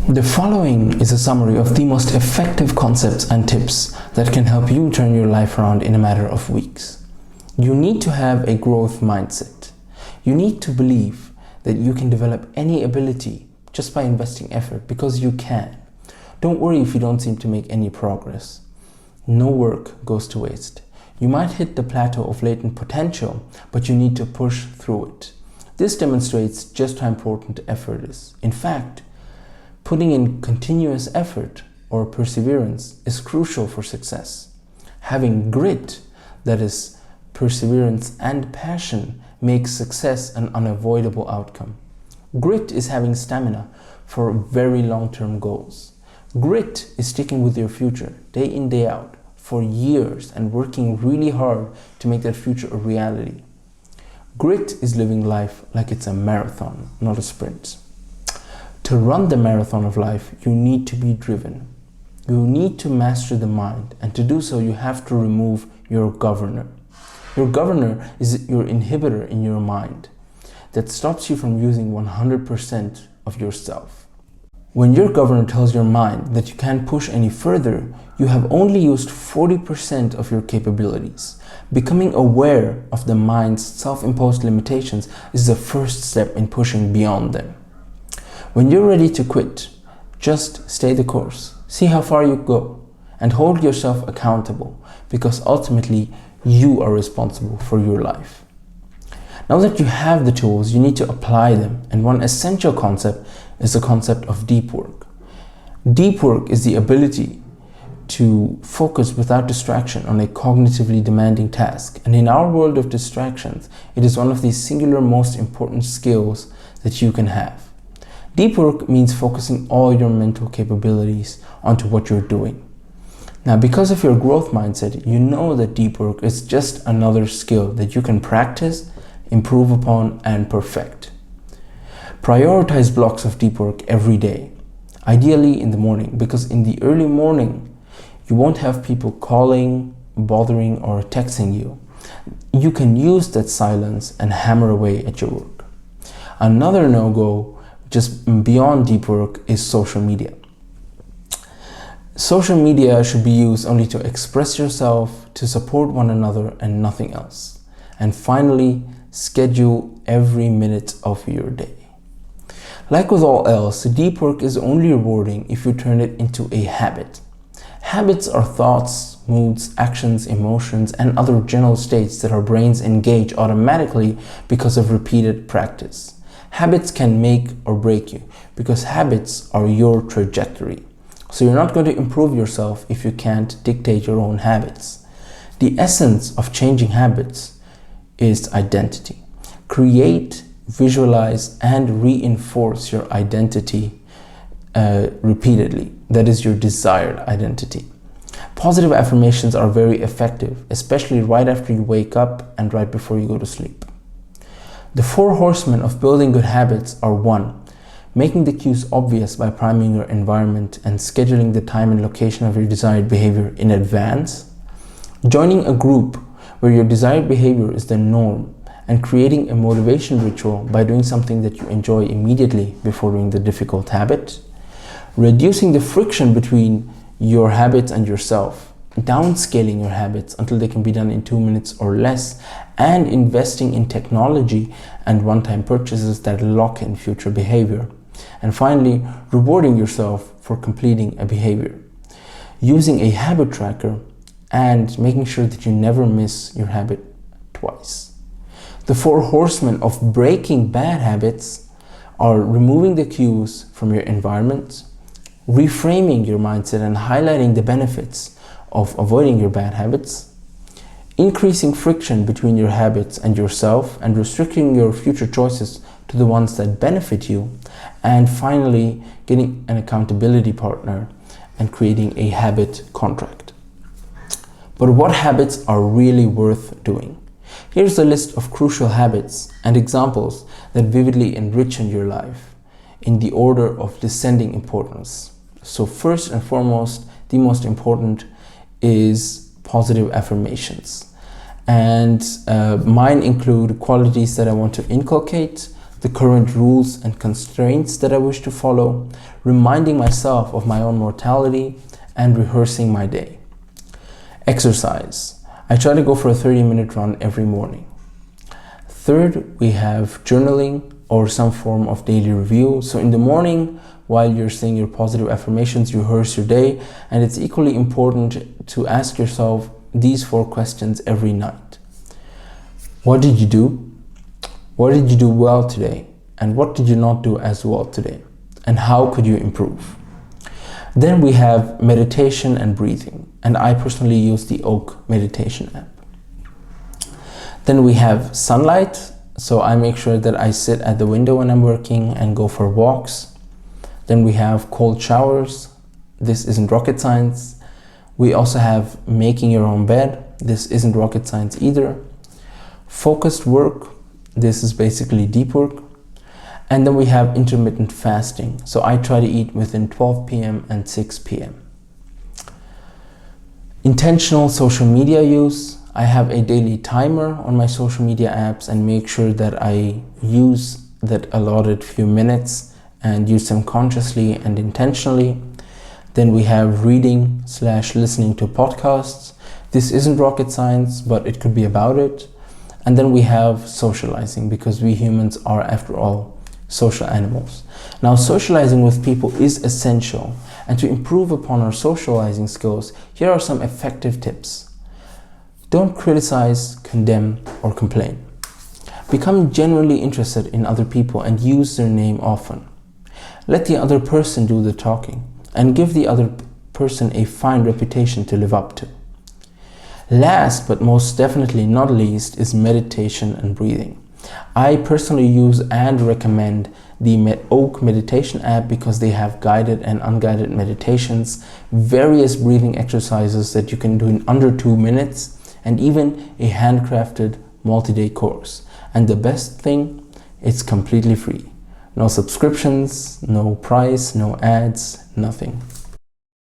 The following is a summary of the most effective concepts and tips that can help you turn your life around in a matter of weeks. You need to have a growth mindset. You need to believe that you can develop any ability just by investing effort, because you can. Don't worry if you don't seem to make any progress. No work goes to waste. You might hit the plateau of latent potential, but you need to push through it. This demonstrates just how important effort is. In fact, putting in continuous effort or perseverance is crucial for success. Having grit, that is perseverance and passion, makes success an unavoidable outcome. Grit is having stamina for very long-term goals. Grit is sticking with your future day in, day out for years and working really hard to make that future a reality. Grit is living life like it's a marathon, not a sprint. To run the marathon of life, you need to be driven. You need to master the mind, and to do so, you have to remove your governor. Your governor is your inhibitor in your mind that stops you from using 100% of yourself. When your governor tells your mind that you can't push any further, you have only used 40% of your capabilities. Becoming aware of the mind's self-imposed limitations is the first step in pushing beyond them. When you're ready to quit, just stay the course, see how far you go, and hold yourself accountable, because ultimately you are responsible for your life. Now that you have the tools, you need to apply them, and one essential concept is the concept of deep work. Deep work is the ability to focus without distraction on a cognitively demanding task, and in our world of distractions, it is one of the singular most important skills that you can have. Deep work means focusing all your mental capabilities onto what you're doing. Now, because of your growth mindset, you know that deep work is just another skill that you can practice, improve upon, and perfect. Prioritize blocks of deep work every day, ideally in the morning, because in the early morning, you won't have people calling, bothering, or texting you. You can use that silence and hammer away at your work. Another no-go, just beyond deep work, is social media. Social media should be used only to express yourself, to support one another, and nothing else. And finally, schedule every minute of your day. Like with all else, deep work is only rewarding if you turn it into a habit. Habits are thoughts, moods, actions, emotions, and other general states that our brains engage automatically because of repeated practice. Habits can make or break you, because habits are your trajectory. So you're not going to improve yourself if you can't dictate your own habits. The essence of changing habits is identity. Create, visualize, and reinforce your identity repeatedly. That is your desired identity. Positive affirmations are very effective, especially right after you wake up and right before you go to sleep. The 4 horsemen of building good habits are 1. Making the cues obvious by priming your environment and scheduling the time and location of your desired behavior in advance. Joining a group where your desired behavior is the norm, and creating a motivation ritual by doing something that you enjoy immediately before doing the difficult habit. Reducing the friction between your habits and yourself. Downscaling your habits until they can be done in 2 minutes or less, and investing in technology and one-time purchases that lock in future behavior. And finally, rewarding yourself for completing a behavior. Using a habit tracker and making sure that you never miss your habit twice. The 4 horsemen of breaking bad habits are removing the cues from your environment, reframing your mindset and highlighting the benefits of avoiding your bad habits, increasing friction between your habits and yourself and restricting your future choices to the ones that benefit you, and finally getting an accountability partner and creating a habit contract. But what habits are really worth doing? Here's a list of crucial habits and examples that vividly enrich your life in the order of descending importance. So first and foremost, the most important is positive affirmations. And mine include qualities that I want to inculcate, the current rules and constraints that I wish to follow, reminding myself of my own mortality, and rehearsing my day. Exercise. I try to go for a 30-minute run every morning. Third, we have journaling or some form of daily review. So in the morning, while you're saying your positive affirmations, you rehearse your day, and it's equally important to ask yourself these 4 questions every night. What did you do? What did you do well today? And what did you not do as well today? And how could you improve? Then we have meditation and breathing, and I personally use the Oak meditation app. Then we have sunlight, so I make sure that I sit at the window when I'm working and go for walks. Then we have cold showers. This isn't rocket science. We also have making your own bed. This isn't rocket science either. Focused work. This is basically deep work. And then we have intermittent fasting. So I try to eat within 12 p.m. and 6 p.m. Intentional social media use. I have a daily timer on my social media apps and make sure that I use that allotted few minutes and use them consciously and intentionally. Then we have reading/listening to podcasts. This isn't rocket science, but it could be about it. And then we have socializing, because we humans are, after all, social animals. Now, socializing with people is essential, and to improve upon our socializing skills, here are some effective tips. Don't criticize, condemn, or complain. Become genuinely interested in other people and use their name often. Let the other person do the talking and give the other person a fine reputation to live up to. Last but most definitely not least is meditation and breathing. I personally use and recommend the Oak meditation app because they have guided and unguided meditations, various breathing exercises that you can do in under 2 minutes, and even a handcrafted multi-day course. And the best thing, it's completely free. No subscriptions, no price, no ads, nothing.